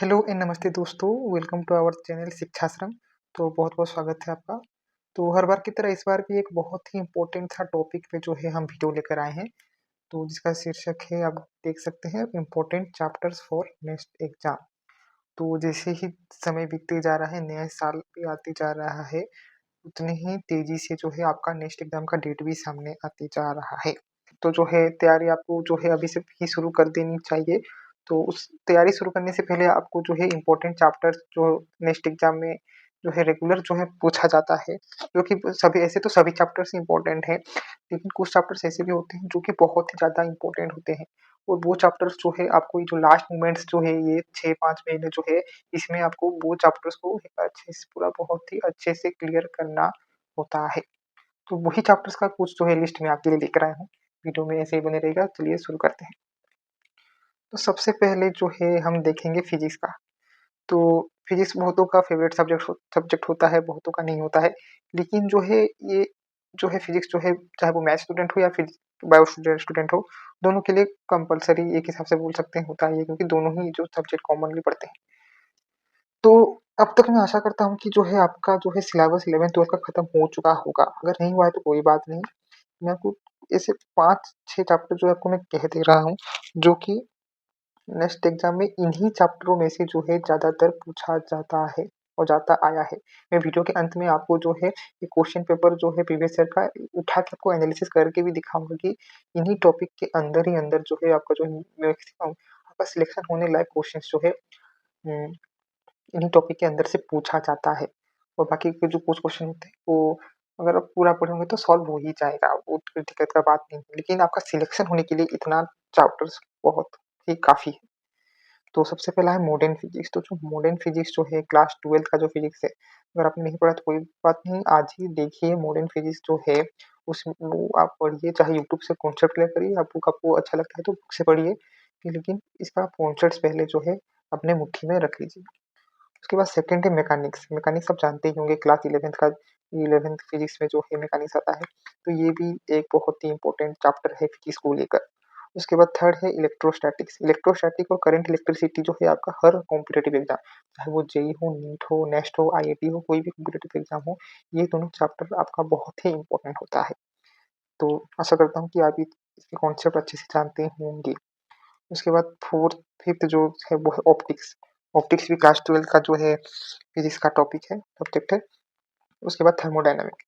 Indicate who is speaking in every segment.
Speaker 1: Hello and नमस्ते दोस्तों, welcome to our channel शिक्षाश्रम। तो बहुत-बहुत स्वागत है आपका। तो हर बार की तरह इस बार भी एक बहुत ही इम्पोर्टेंट सा टॉपिक पे जो है हम वीडियो लेकर आए हैं। तो जिसका शीर्षक है, आप देख सकते हैं, important chapters for next exam. तो जैसे ही समय बीतते जा रहा है, नया साल भी आते जा रहा है, उतनी ही तेज़ी से जो है आपका नेक्स्ट एग्जाम का डेट भी सामने आते जा रहा है। तो जो है तैयारी आपको जो है अभी से ही शुरू कर देनी चाहिए। तो उस तैयारी शुरू करने से पहले आपको जो है इम्पोर्टेंट चैप्टर्स जो नेक्स्ट एग्जाम में जो है रेगुलर जो है पूछा जाता है, जो कि सभी ऐसे तो सभी चैप्टर्स इम्पोर्टेंट हैं, लेकिन कुछ चैप्टर्स ऐसे भी होते हैं जो कि बहुत ही ज़्यादा इम्पोर्टेंट होते हैं। और वो चैप्टर्स जो है आपको ये जो लास्ट मोमेंट्स जो है ये 6-5 महीने जो है, इसमें आपको वो चैप्टर्स को अच्छे से पूरा बहुत ही अच्छे से क्लियर करना होता है। तो वही चैप्टर्स का कुछ जो है लिस्ट मैं आपके लिए लेकर आया हूँ। वीडियो में ऐसे ही बने रहेगा। चलिए शुरू करते हैं। तो सबसे पहले जो है हम देखेंगे फिजिक्स का। तो फिजिक्स बहुतों का फेवरेट सब्जेक्ट होता है, बहुतों का नहीं होता है। लेकिन जो है ये जो है फिजिक्स जो है, चाहे वो मैथ्स स्टूडेंट हो या फिर बायो स्टूडेंट हो, दोनों के लिए कंपल्सरी एक हिसाब से बोल सकते हैं होता है ये, क्योंकि दोनों ही जो सब्जेक्ट कॉमनली पढ़ते हैं। तो अब तक मैं आशा करता हूँ कि जो है आपका जो है सिलेबस 11th-12th का खत्म हो चुका होगा। अगर नहीं हुआ है तो कोई बात नहीं। मैं आपको ऐसे 5-6 चैप्टर जो है आपको मैं कह दे रहा हूँ, जो कि नेक्स्ट एग्जाम में इन्हीं चैप्टरों में से जो है ज़्यादातर पूछा जाता है और जाता आया है। मैं वीडियो के अंत में आपको जो है ये क्वेश्चन पेपर जो है प्रीवियस ईयर का उठा के आपको एनालिसिस करके भी दिखाऊँगा कि इन्हीं टॉपिक के अंदर ही अंदर जो है आपका जो मैक्सिमम आपका सिलेक्शन होने लायक क्वेश्चंस जो है इन्हीं टॉपिक के अंदर से पूछा जाता है। और बाकी के जो कुछ क्वेश्चन होते हैं वो अगर आप पूरा पढ़ोगे तो सॉल्व हो ही जाएगा, वो कोई दिक्कत का बात नहीं है। लेकिन आपका सिलेक्शन होने के लिए इतना चैप्टर्स बहुत ही काफ़ी है। तो सबसे पहला है मॉडर्न फिजिक्स। तो जो मॉडर्न फिजिक्स जो है क्लास 12th का जो फिजिक्स है, अगर आपने नहीं पढ़ा तो कोई बात नहीं, आज ही देखिए मॉडर्न फिजिक्स जो है उसमें वो आप पढ़िए, चाहे यूट्यूब से कॉन्सेप्ट क्लियर करिए, आप बुक आपको अच्छा लगता है तो बुक से पढ़िए, लेकिन इसका कॉन्सेप्ट्स पहले जो है अपने मुट्ठी में रख लीजिए। उसके बाद सेकंड है मैकेनिक्स। मैकेनिक्स आप जानते ही होंगे, क्लास 11th का 11th फिजिक्स में जो है मैकेनिक्स आता है। तो ये भी एक बहुत ही इम्पोर्टेंट चैप्टर है फिजिक्स को लेकर। उसके बाद थर्ड है इलेक्ट्रोस्टैटिक्स। इलेक्ट्रोस्टैटिक और करंट इलेक्ट्रिसिटी जो है आपका हर कॉम्पिटिटिव एग्जाम, चाहे वो जेईई हो, नीट हो, नेस्ट हो, आईआईटी हो, कोई भी कॉम्पिटिटिव एग्जाम हो, ये दोनों चैप्टर आपका बहुत ही इम्पोर्टेंट होता है। तो आशा करता हूँ कि आप इसके कॉन्सेप्ट अच्छे से जानते होंगे। उसके बाद फोर्थ फिफ्थ जो है वो है ऑप्टिक्स। ऑप्टिक्स भी क्लास 12 का जो है फिजिक्स का टॉपिक है, सब्जेक्ट है। उसके बाद थर्मोडायनामिक्स।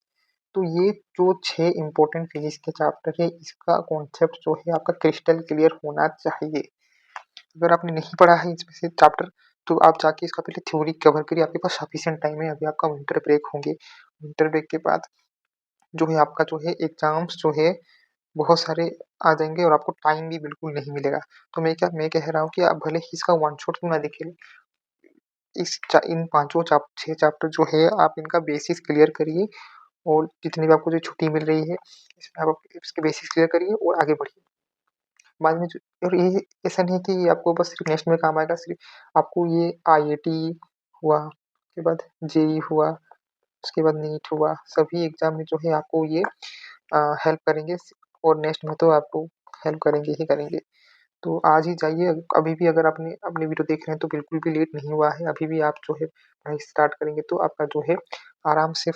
Speaker 1: तो ये जो 6 इम्पोर्टेंट फिजिक्स के चैप्टर है, इसका कॉन्सेप्ट जो है आपका क्रिस्टल क्लियर होना चाहिए। अगर आपने नहीं पढ़ा है इसमें से चैप्टर, तो आप जाके इसका पहले थ्योरी कवर करिए। आपके पास सफिशिएंट टाइम है, अभी आपका विंटर ब्रेक होंगे। विंटर ब्रेक के बाद जो है आपका जो है एग्जाम्स जो है बहुत सारे आ जाएँगे और आपको टाइम भी बिल्कुल नहीं मिलेगा। तो मैं कह रहा हूँ कि आप भले ही इसका वन शॉट क्यों ना देखिए, इन पाँचों 6 चैप्टर जो है आप इनका बेसिस क्लियर करिए, और जितनी भी आपको जो छुट्टी मिल रही है, इसमें आप इसके बेसिस क्लियर करिए और आगे बढ़िए। बाद में जो और ये ऐसा नहीं है कि ये आपको बस सिर्फ नेक्स्ट में काम आएगा, सिर्फ आपको ये आईआईटी हुआ, उसके बाद जेईई हुआ, उसके बाद नीट हुआ, सभी एग्ज़ाम में जो है आपको ये हेल्प करेंगे, और नेक्स्ट में तो आपको हेल्प करेंगे ही करेंगे। तो आज ही जाइए, अभी भी अगर आपने अपनी वीडियो देख रहे हैं तो बिल्कुल भी लेट नहीं हुआ है, अभी भी आप जो है पढ़ाई स्टार्ट करेंगे तो आपका जो है आराम से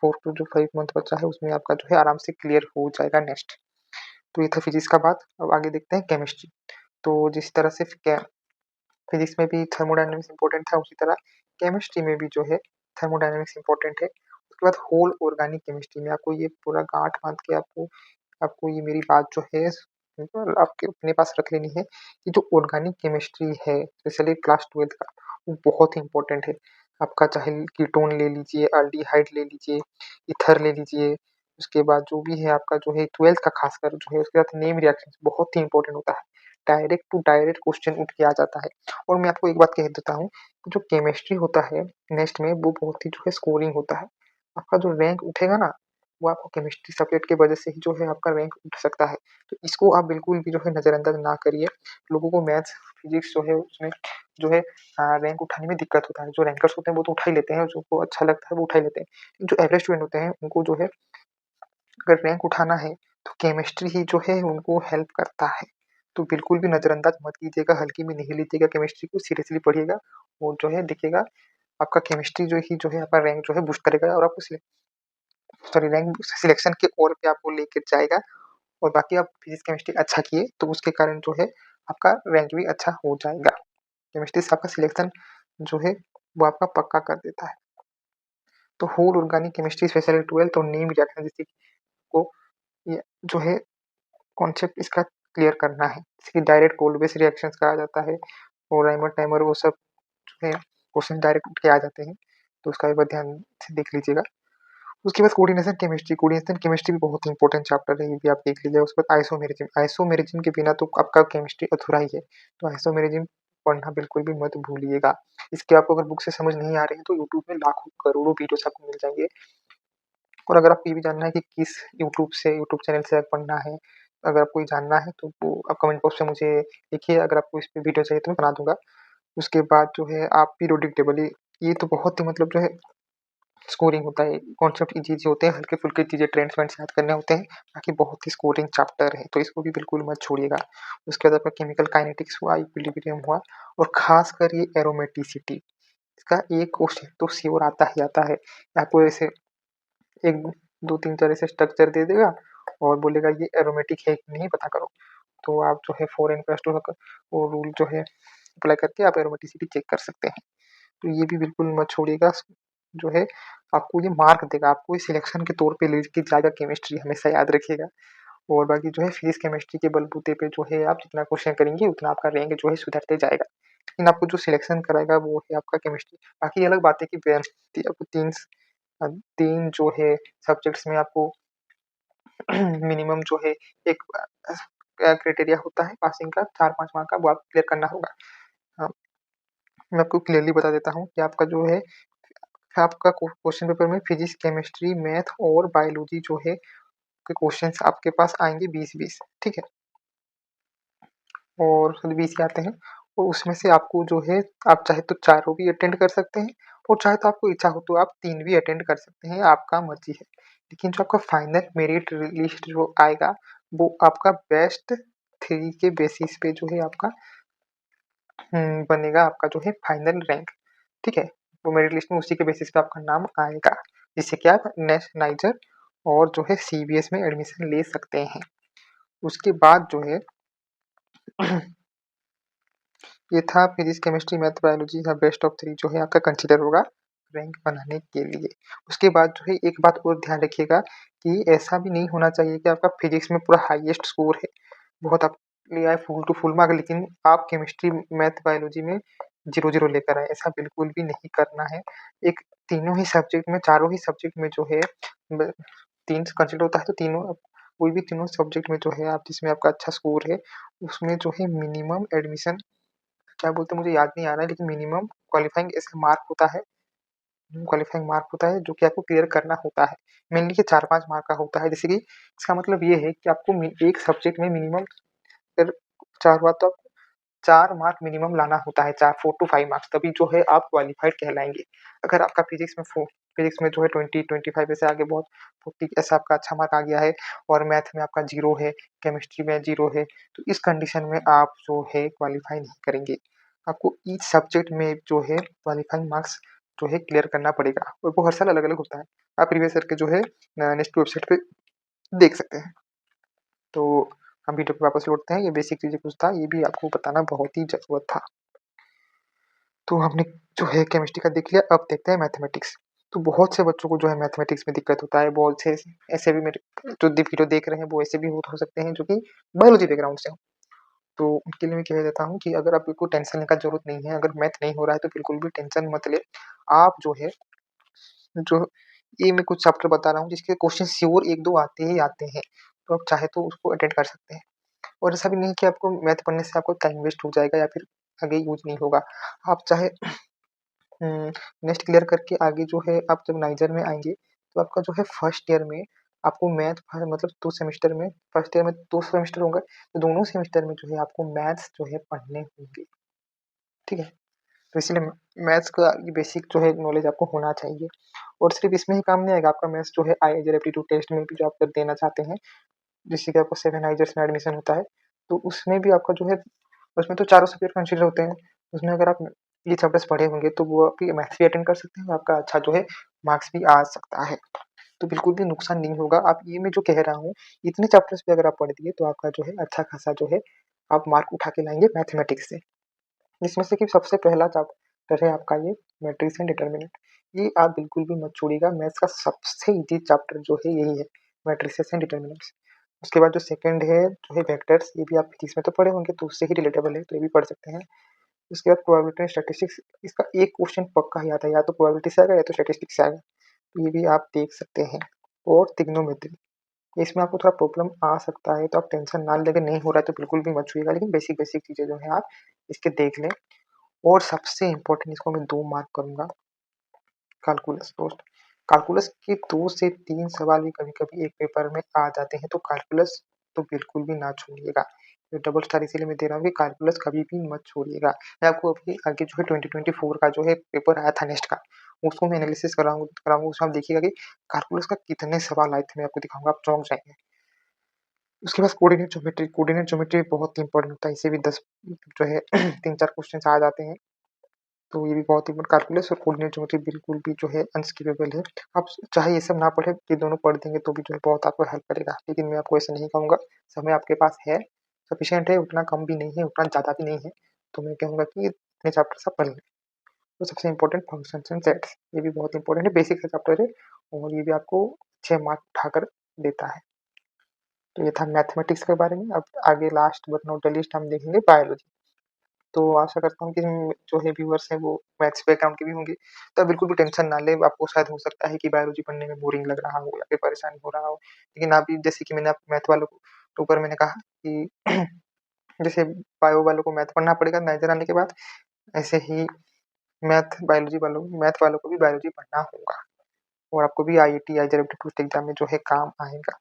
Speaker 1: 4 टू जो 5 मंथ बचा है उसमें आपका जो है आराम से क्लियर हो जाएगा नेक्स्ट। तो ये था फिजिक्स का बात। अब आगे देखते हैं केमिस्ट्री। तो जिस तरह से फिजिक्स में भी थर्मोडायनामिक्स इम्पोर्टेंट था, उसी तरह केमिस्ट्री में भी जो है थर्मोडायनामिक्स इम्पोर्टेंट है। उसके बाद होल ऑर्गेनिक केमिस्ट्री में आपको ये पूरा गाँठ बाँध के आपको आपको ये मेरी बात जो है आपके अपने पास रख लेनी है कि जो ऑर्गेनिक केमिस्ट्री है, स्पेशली क्लास 12th का, वो बहुत ही इम्पोर्टेंट है। आपका चाहे कीटोन ले लीजिए, एल्डिहाइड ले लीजिए, ईथर ले लीजिए, उसके बाद जो भी है आपका जो है 12th का खासकर जो है उसके साथ नेम रिएक्शंस बहुत ही इम्पोर्टेंट होता है। डायरेक्ट टू डायरेक्ट क्वेश्चन उठ के आ जाता है। और मैं आपको एक बात कह देता हूँ, जो केमिस्ट्री होता है नेक्स्ट में वो बहुत ही जो है स्कोरिंग होता है। आपका जो रैंक उठेगा ना, वो आपको केमिस्ट्री सब्जेक्ट की वजह से ही जो है आपका रैंक उठ सकता है। तो इसको आप बिल्कुल भी जो है नज़रअंदाज ना करिए। लोगों को मैथ्स, फिजिक्स जो है उसमें जो है रैंक उठाने में दिक्कत होता है। जो रैंकर्स होते हैं वो तो उठा ही लेते हैं, जो को अच्छा लगता है वो उठा ही लेते हैं। जो एवरेज स्टूडेंट होते हैं उनको जो है अगर रैंक उठाना है तो केमिस्ट्री ही जो है उनको हेल्प करता है। तो बिल्कुल भी नज़रअंदाज मत कीजिएगा, हल्के में नहीं लीजिएगा, केमिस्ट्री को सीरियसली पढ़िएगा वो जो है दिखेगा, आपका केमिस्ट्री जो है आपका रैंक जो है बूस्ट करेगा और आपको रैंक सिलेक्शन की ओर पे आपको लेके जाएगा। और बाकी आप फिजिक्स केमिस्ट्री अच्छा किए तो उसके कारण जो है आपका रैंक भी अच्छा हो जाएगा। केमिस्ट्री से आपका सिलेक्शन जो है वो आपका पक्का कर देता है। तो होल ऑर्गेनिक केमिस्ट्री स्पेशली 12 और नेम रिएक्शन जैसे को ये जो है कॉन्सेप्ट इसका क्लियर करना है, इसकी डायरेक्ट कोल्ड बेस रिएक्शंस कहा जाता है और राइमर टाइमर वो सब जो है क्वेश्चन डायरेक्ट उठ के आ जाते हैं, तो उसका एक बार ध्यान से देख लीजिएगा। उसके बाद कोऑर्डिनेशन केमिस्ट्री भी बहुत इंपॉर्टेंट चैप्टर है, ये भी आप देख लीजिएगा। उसके बाद आइसोमेरिज्म के बिना तो आपका केमिस्ट्री अधूरा ही है, तो आइसोमेरिज्म पढ़ना बिल्कुल भी मत भूलिएगा। इसके आपको अगर बुक से समझ नहीं आ रही है तो यूट्यूब में लाखों करोड़ों वीडियोस आपको मिल जाएंगे। और अगर आपको ये भी जानना है कि किस यूट्यूब चैनल से पढ़ना है, अगर आपको ये जानना है तो वो आप कमेंट बॉक्स में मुझे लिखिए, अगर आपको इस पे वीडियो चाहिए तो मैं बना दूंगा। उसके बाद जो है आप पीरियोडिक टेबल, ये तो बहुत ही मतलब जो है स्कोरिंग होता है, कॉन्सेप्ट इजी इजी होते हैं, हल्के फुल्के चीज़ें ट्रेंड्स वेंड्स याद करने होते हैं, बाकी बहुत ही स्कोरिंग चैप्टर है, तो इसको भी बिल्कुल मत छोड़िएगा। उसके बाद आपका केमिकल काइनेटिक्स हुआ, इक्विलिब्रियम हुआ और खासकर ये एरोमेटिसिटी, इसका एक क्वेश्चन तो श्योर आता ही आता है। आपको ऐसे एक दो तीन तरह से स्ट्रक्चर दे देगा और बोलेगा ये एरोमेटिक है कि नहीं पता करो, तो आप जो है 4n+2 वो रूल जो है अप्लाई करके आप एरोमेटिसिटी चेक कर सकते हैं। तो ये भी बिल्कुल मत छोड़िएगा, जो है आपको ये मार्क देगा, आपको ये सिलेक्शन के तौर पे लेके जाएगा केमिस्ट्री, हमेशा याद रखिएगा। और बाकी जो है फिजिक्स केमिस्ट्री के बलबूते पे जो है आप जितना क्वेश्चन करेंगे उतना आपका रैंक जो है सुधरते जाएगा, लेकिन आपको जो सिलेक्शन कराएगा वो है आपका केमिस्ट्री। बाकी अलग बात है कि आपको तीन जो है सब्जेक्ट्स में आपको मिनिमम जो है एक क्राइटेरिया होता है पासिंग का, 4-5 मार्क का, वो आप क्लियर करना होगा। हाँ, मैं आपको क्लियरली बता देता हूँ कि आपका जो है आपका क्वेश्चन पेपर में फिजिक्स, केमिस्ट्री, मैथ और बायोलॉजी जो है के क्वेश्चंस आपके पास आएंगे 20-20, ठीक है, और 20 ही आते हैं। और उसमें से आपको जो है आप चाहे तो चारों भी अटेंड कर सकते हैं और चाहे तो आपको इच्छा हो तो आप 3 भी अटेंड कर सकते हैं, आपका मर्जी है। लेकिन जो आपका फाइनल मेरिट लिस्ट जो आएगा वो आपका बेस्ट 3 के बेसिस पे जो है आपका बनेगा, आपका जो है फाइनल रैंक, ठीक है। वो मेरिट लिस्ट में उसी के बेसिस पे आपका नाम आएगा, जिससे कि आप नेक्स्ट नाइजर और जो है सीबीएस में एडमिशन ले सकते हैं। उसके बाद जो है ये था फिजिक्स, केमिस्ट्री, मैथ, बायोलॉजी का बेस्ट ऑफ 3 जो है आपका कंसीडर होगा रैंक बनाने के लिए। उसके बाद जो है एक बात और ध्यान रखिएगा कि ऐसा भी नहीं होना चाहिए कि आपका फिजिक्स में पूरा हाईएस्ट स्कोर है, बहुत आप ले आए फुल टू फुल मार्क, लेकिन आप केमिस्ट्री, मैथ, बायोलॉजी में 0-0 लेकर आए, ऐसा बिल्कुल भी नहीं करना है। एक तीनों ही सब्जेक्ट में, चारों ही सब्जेक्ट में जो है 3 कंसीडर होता है, तो तीनों कोई भी तीनों सब्जेक्ट में जो है आप जिसमें आपका अच्छा स्कोर है उसमें जो है मिनिमम एडमिशन क्या बोलते हैं मुझे याद नहीं आ रहा है, लेकिन मिनिमम क्वालिफाइंग ऐसा मार्क होता है, क्वालिफाइंग मार्क होता है जो कि आपको क्लियर करना होता है। मेनली ये 4-5 मार्क का होता है, जैसे कि इसका मतलब ये है कि आपको एक सब्जेक्ट में मिनिमम अगर 4 हुआ तो 4 मार्क मिनिमम लाना होता है, 4 टू 5 मार्क्स, तभी जो है आप क्वालिफाइड कहलाएंगे। अगर आपका फिजिक्स में जो है 20-25 ऐसे आगे बहुत 40 ऐसा आपका अच्छा मार्क आ गया है और मैथ में आपका 0 है, केमिस्ट्री में 0 है, तो इस कंडीशन में आप जो है क्वालिफाई नहीं करेंगे। आपको ईच सब्जेक्ट में जो है क्वालिफाइंग मार्क्स जो है क्लियर करना पड़ेगा और वो हर साल अलग-अलग होता है। आप प्रीवियस ईयर के जो है नेक्स्ट वेबसाइट पे देख सकते हैं। तो हम वीडियो पे वापस लौटते हैं, ये बेसिक चीज़ें कुछ था, ये भी आपको बताना बहुत ही ज़रूरत था। तो हमने जो है केमिस्ट्री का देख लिया, अब देखते हैं मैथमेटिक्स। तो बहुत से बच्चों को जो है मैथमेटिक्स में दिक्कत होता है, बहुत से ऐसे भी मेरे जो वीडियो देख रहे हैं वो ऐसे भी हो सकते हैं जो कि बायोलॉजी बैकग्राउंड से हो। तो उनके लिए मैं कह देता हूँ कि अगर आपको टेंशन लेने का ज़रूरत नहीं है, अगर मैथ नहीं हो रहा है तो बिल्कुल भी टेंशन मत लें। आप जो है जो ये मैं कुछ चैप्टर बता रहा हूँ जिसके क्वेश्चन श्योर 1-2 आते ही आते हैं, तो आप चाहे तो उसको अटेंड कर सकते हैं। और ऐसा भी नहीं कि आपको मैथ पढ़ने से आपको टाइम वेस्ट हो जाएगा या फिर आगे यूज़ नहीं होगा। आप चाहे नेक्स्ट क्लियर करके आगे जो है आप जब नाइजर में आएँगे, तो आपका जो है फर्स्ट ईयर में आपको मैथ मतलब 2 सेमेस्टर में फर्स्ट ईयर में 2 सेमेस्टर होंगे, तो दोनों सेमेस्टर में जो है आपको मैथ्स जो है पढ़ने होंगे, ठीक है? तो इसीलिए मैथ्स का ये बेसिक जो है नॉलेज आपको होना चाहिए और सिर्फ़ इसमें ही काम नहीं आएगा, आपका मैथ्स जो है आईआईजेर एप्टीट्यूड टेस्ट में भी जो आप देना चाहते हैं, जिससे कि आपको 7 आइजर्स में एडमिशन होता है, तो उसमें भी आपका जो है उसमें तो चारों सब्जेक्ट कंसीडर होते हैं। उसमें अगर आप ये चैप्टर्स पढ़े होंगे तो वो आप मैथ्स भी अटेंड कर सकते हैं और आपका अच्छा जो है मार्क्स भी आ सकता है। तो बिल्कुल भी नुकसान नहीं होगा। आप ये मैं जो कह रहा हूँ, इतने चैप्टर्स भी अगर आप पढ़ दिए तो आपका जो है अच्छा खासा जो है आप मार्क उठा के लाएँगे मैथमेटिक्स से। इसमें से कि सबसे पहला चैप्टर है आपका ये मैट्रिक्स एंड डिटरमिनेंट। ये आप बिल्कुल भी मत छोड़िएगा, मैथ्स का सबसे ईज़ी चैप्टर जो है यही है, मैट्रिसेस एंड डिटरमिनेंट्स। उसके बाद जो सेकंड है जो है वेक्टर्स, ये भी आप फिजिक्स में तो पढ़े होंगे तो उससे ही रिलेटेबल है, तो ये भी पढ़ सकते हैं। उसके बाद प्रोबेबिलिटी एंड स्टैटिस्टिक्स, इसका एक क्वेश्चन पक्का ही आता है, या तो प्रोबेबिलिटी से आएगा या तो स्टैटिस्टिक्स से आएगा, तो ये भी आप देख सकते हैं। और ट्रिग्नोमेट्री, इसमें आपको थोड़ा प्रॉब्लम आ सकता है तो आप टेंशन ना लें, अगर नहीं हो रहा है तो बिल्कुल भी मत छूइएगा, लेकिन बेसिक बेसिक चीज़ें जो है आप इसके देख लें। और सबसे इम्पोर्टेंट, इसको मैं 2 मार्क करूँगा, कैलकुलस दोस्त। कैलकुलस के 2 से 3 सवाल भी कभी-कभी एक पेपर में आ जाते हैं, तो कैलकुलस तो बिल्कुल भी ना छोड़िएगा। ये डबल स्टार इसीलिए मैं दे रहा हूँ कि कैलकुलस कभी भी मत छोड़िएगा। मैं आपको अभी आगे जो है 2024 का जो है पेपर आया था नेक्स्ट का, उसको मैं एनालिसिस कराऊँगा, उसमें आप देखिएगा कि कैलकुलस का कितने सवाल आए थे, मैं आपको दिखाऊँगा, आप चौंक जाएँगे। उसके बाद कोऑर्डिनेट ज्योमेट्री बहुत ही इंपॉर्टेंट होता है, इसे भी 10 जो है 3-4 क्वेश्चन आ जाते हैं। तो ये भी बहुत ही कैलकुलस और कोऑर्डिनेट ज्योमेट्री बिल्कुल भी जो है अनस्किपेबल है। आप चाहे ये सब ना पढ़े, ये दोनों पढ़ देंगे तो भी जो है बहुत आपको हेल्प करेगा। लेकिन मैं आपको ऐसा नहीं कहूँगा, समय आपके पास है, सफिशिएंट है, उतना कम भी नहीं है, उतना ज़्यादा भी नहीं है। तो मैं कहूँगा कि इतने चैप्टर्स आप पढ़ लें। तो सबसे इम्पोर्टेंट फंक्शंस एंड सेट्स, ये भी बहुत इंपॉर्टेंट है, बेसिक सा चैप्टर है और ये भी आपको 6 मार्क उठाकर देता है। तो ये था मैथमेटिक्स के बारे में। अब आगे last but not the least हम देखेंगे बायोलॉजी। तो आशा करता हूँ कि जो है व्यूअर्स हैं वो मैथ्स बैकग्राउंड के भी होंगे, तो बिल्कुल भी टेंशन ना लें। आपको शायद हो सकता है कि बायोलॉजी पढ़ने में बोरिंग लग रहा हो या फिर परेशानी हो रहा हो। लेकिन अभी जैसे कि मैंने आप मैथ वालों को तो ऊपर मैंने कहा कि जैसे बायो वालों को मैथ पढ़ना पड़ेगा मेजर आने के बाद, ऐसे ही मैथ वालों को भी बायोलॉजी पढ़ना होगा और आपको भी आईआईटी, आईजेड एप्टीट्यूड एग्जाम में जो है काम आएगा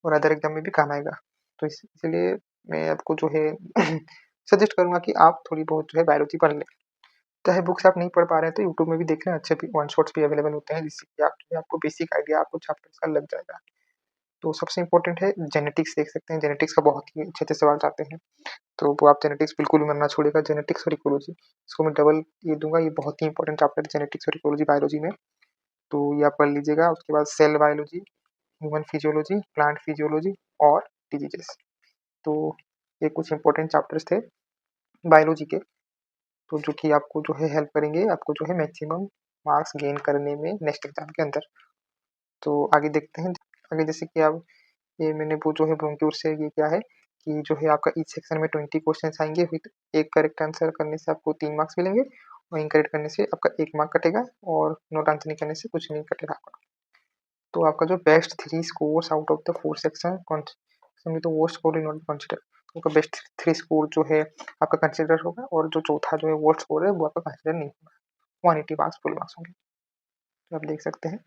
Speaker 1: और अदर एग्जाम में भी काम आएगा। तो इसलिए मैं आपको जो है सजेस्ट करूँगा कि आप थोड़ी बहुत जो है बायोलॉजी पढ़ लें। चाहे बुक से आप नहीं पढ़ पा रहे हैं तो यूट्यूब में भी देख लें, अच्छे भी वन शॉट्स भी अवेलेबल होते हैं, जिससे कि आपको बेसिक आइडिया आपको चैप्टर्स का लग जाएगा। तो सबसे इम्पोर्टेंट है जेनेटिक्स, देख सकते हैं जेनेटिक्स का बहुत ही अच्छे-अच्छे सवाल आते हैं। तो वो आप जेनेटिक्स बिल्कुल भी मन ना छोड़िएगा, जेनेटिक्स और इकोलॉजी, इसको मैं डबल ये दूँगा, ये बहुत ही इंपॉर्टेंट चैप्टर है जेनेटिक्स और इकोलॉजी बायोलॉजी में। तो ये आप पढ़ लीजिएगा। उसके बाद cell biology, human physiology, plant physiology और डिजीजेस। तो ये कुछ इंपॉर्टेंट चैप्टर्स थे बायोलॉजी के, तो जो कि आपको जो है हेल्प करेंगे, आपको जो है मैक्सिमम मार्क्स गेन करने में नेक्स्ट एग्जाम के अंदर। तो आगे देखते हैं, आगे जैसे कि अब ये मैंने वो जो है ब्रोंक्योर से ये क्या है कि जो है आपका ईच सेक्शन में 20 क्वेश्चंस आएँगे, विद एक करेक्ट आंसर करने से आपको 3 मार्क्स मिलेंगे और इनकरेक्ट करने से आपका 1 मार्क कटेगा और नॉट आंसर नहीं करने से कुछ नहीं कटेगा आपका। तो आपका जो best 3 scores out of the 4 section में तो worst score will not be consider, आपका बेस्ट 3 स्कोर जो है आपका कंसीडर होगा और जो चौथा जो है वर्स्ट स्कोर है वो आपका कंसीडर नहीं होगा। 180 मार्क्स फुल मार्क्स होंगे, तो आप देख सकते हैं।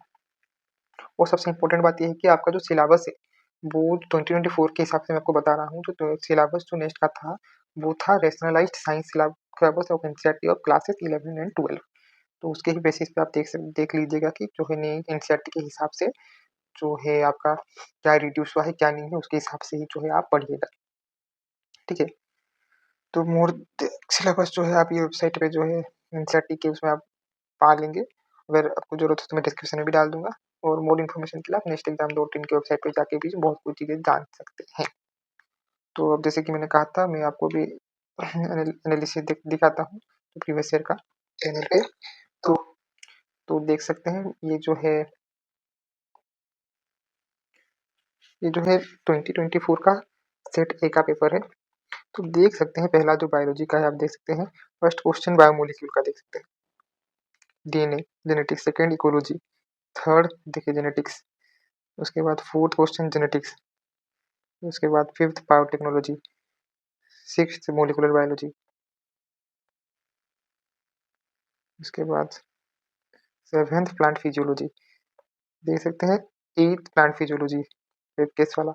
Speaker 1: और सबसे इम्पोर्टेंट बात ये है कि आपका जो सिलेबस है वो 2024 के हिसाब से मैं आपको बता रहा हूँ, जो सिलेबस जो नेक्स्ट का था वो था rationalised science syllabus of NCERT of classes 11 and 12। तो उसके ही बेसिस पे आप देख लीजिएगा कि जो है नई एनसीईआरटी के हिसाब से जो है आपका क्या रिड्यूस हुआ है क्या नहीं है, उसके हिसाब से ही जो है आप पढ़िएगा, ठीक है। तो मोर सिलेबस जो है आप ये वेबसाइट पे जो है एनसीईआरटी के उसमें आप पा लेंगे। अगर आपको ज़रूरत हो तो मैं डिस्क्रिप्शन में भी डाल दूँगा और मोर इन्फॉर्मेशन के लिए आप नेक्स्ट एग्जाम डॉट इन की वेबसाइट पे जाके भी बहुत कुछ चीज़ें जान सकते हैं। तो अब जैसे कि मैंने कहा था मैं आपको भी एनालिसिस दिखाता हूँ तो प्रीवियस ईयर का चैनल पे। तो देख सकते हैं ये जो है 2024 का सेट ए का पेपर है। तो देख सकते हैं पहला जो बायोलॉजी का है आप देख सकते हैं, फर्स्ट क्वेश्चन बायोमोलिक्यूल का देख सकते हैं, DNA genetics, second ecology, third देखिए जेनेटिक्स, उसके बाद फोर्थ क्वेश्चन जेनेटिक्स, उसके बाद fifth biotechnology, sixth molecular biology, उसके बाद सेवेंथ प्लांट फिजियोलॉजी, देख सकते हैं eighth plant physiology web case वाला,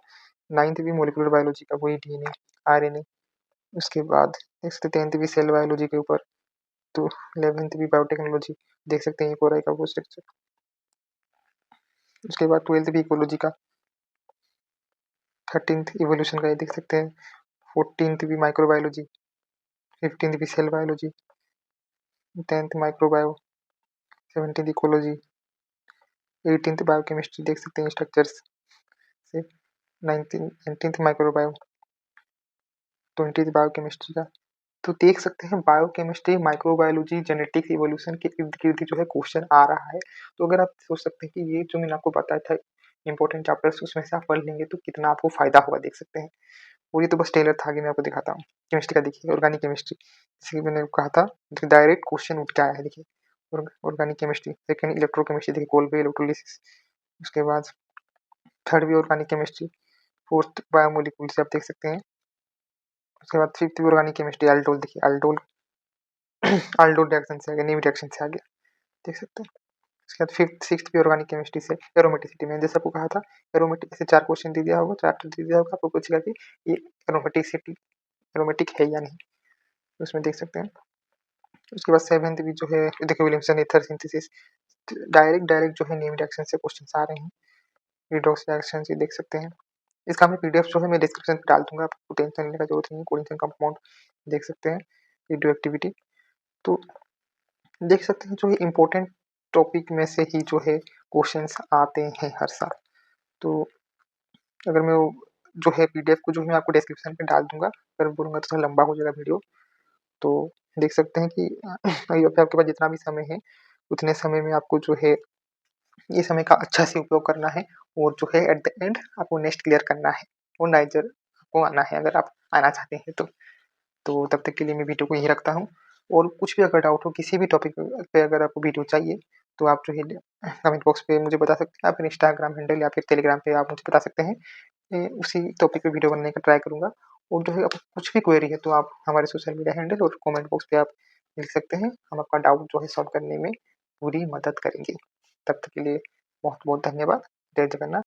Speaker 1: नाइन्थ भी मोलिकुलर बायोलॉजी का वही डीएनए आरएनए, उसके बाद देख सकते टेंथ भी सेल बायोलॉजी के ऊपर, तो 11th भी बायोटेक्नोलॉजी देख सकते हैं कोराई का वो स्ट्रक्चर, उसके बाद 12th भी इकोलॉजी का, 13th इवोल्यूशन का ये देख सकते हैं, 14th भी माइक्रोबायोलॉजी, 15th भी cell biology, 10th microbio, 17th ecology, 18th biochemistry देख सकते हैं स्ट्रक्चर्स से, 19th माइक्रोबायो, 20th बायोकेमिस्ट्री का। तो देख सकते हैं बायोकेमिस्ट्री, माइक्रोबायोलॉजी, जेनेटिक्स, इवोल्यूशन के इर्द-गिर्द जो है क्वेश्चन आ रहा है। तो अगर आप सोच सकते हैं कि ये जो मैंने आपको बताया था इंपॉर्टेंट चैप्टर्स, उसमें से आप पढ़ लेंगे तो कितना आपको फायदा होगा देख सकते हैं। और ये तो बस टेलर था, आगे मैं आपको दिखाता हूँ। केमिस्ट्री का देखिए, ऑर्गेनिक केमिस्ट्री, जैसे कि मैंने कहा था डायरेक्ट क्वेश्चन उठ के आया है। देखिए ऑर्गेनिक केमिस्ट्री, सेकंड इलेक्ट्रोकेमिस्ट्री, देखिए कोल्बे इलेक्ट्रोलिसिस, उसके बाद थर्ड भी ऑर्गेनिक केमिस्ट्री, फोर्थ बायोमोलिक्यूल्स आप देख सकते हैं। उसके बाद फिफ्थ भी ऑर्गेनिक केमिस्ट्री, अल्डोल, देखिए अल्डोल अल्डोल रिएक्शन से आगे, नीम रिएक्शन से आगे देख सकते हैं। उसके बाद फिफ्थ सिक्स्थ भी ऑर्गेनिक केमिस्ट्री से एरोमेटिसिटी में, जैसे आपको कहा था एरोमेटिक से 4 क्वेश्चन दे दिया होगा, 4 दे दिया होगा, आपको पूछेगा कि ये एरोमेटिसिटी एरोमेटिक है या नहीं, उसमें देख सकते हैं। उसके बाद सेवेंथ भी जो है देखिए विलियमसन ईथर सिंथेसिस, डायरेक्ट जो है नेम रिएक्शन से क्वेश्चन आ रहे हैं। रिडॉक्स रिएक्शन से देख सकते हैं। इसका मैं पीडीएफ जो है मैं डिस्क्रिप्शन में डाल दूंगा, आपको टेंशन लेने का जरूरत नहीं है। कोरिलेशन कंपाउंड देख सकते हैं, रेडियो एक्टिविटी। तो देख सकते हैं जो है इम्पोर्टेंट टॉपिक में से ही जो है क्वेश्चंस आते हैं हर साल। तो अगर मैं जो है पीडीएफ को जो है मैं आपको डिस्क्रिप्शन में डाल दूंगा, अगर बोलूँगा तो थोड़ा लंबा हो जाएगा वीडियो। तो देख सकते हैं कि आपके पास जितना भी समय है उतने समय में आपको जो है ये समय का अच्छा से उपयोग करना है, और जो है एट द एंड आपको नेक्स्ट क्लियर करना है और नाइजर आपको आना है अगर आप आना चाहते हैं तो। तब तक के लिए मैं वीडियो को यहीं रखता हूँ, और कुछ भी अगर डाउट हो किसी भी टॉपिक पे अगर आपको वीडियो चाहिए तो आप जो है कमेंट बॉक्स पे मुझे बता सकते हैं, आप इंस्टाग्राम हैंडल या फिर टेलीग्राम पे आप मुझे बता सकते हैं। उसी टॉपिक पे वीडियो बनाने का ट्राई करूँगा। और जो है आपको कुछ भी क्वेरी है तो आप हमारे सोशल मीडिया हैंडल और कमेंट बॉक्स पे आप लिख सकते हैं, हम आपका डाउट जो है सॉल्व करने में पूरी मदद करेंगे। तब तक के लिए बहुत बहुत धन्यवाद। जय जगन्नाथ।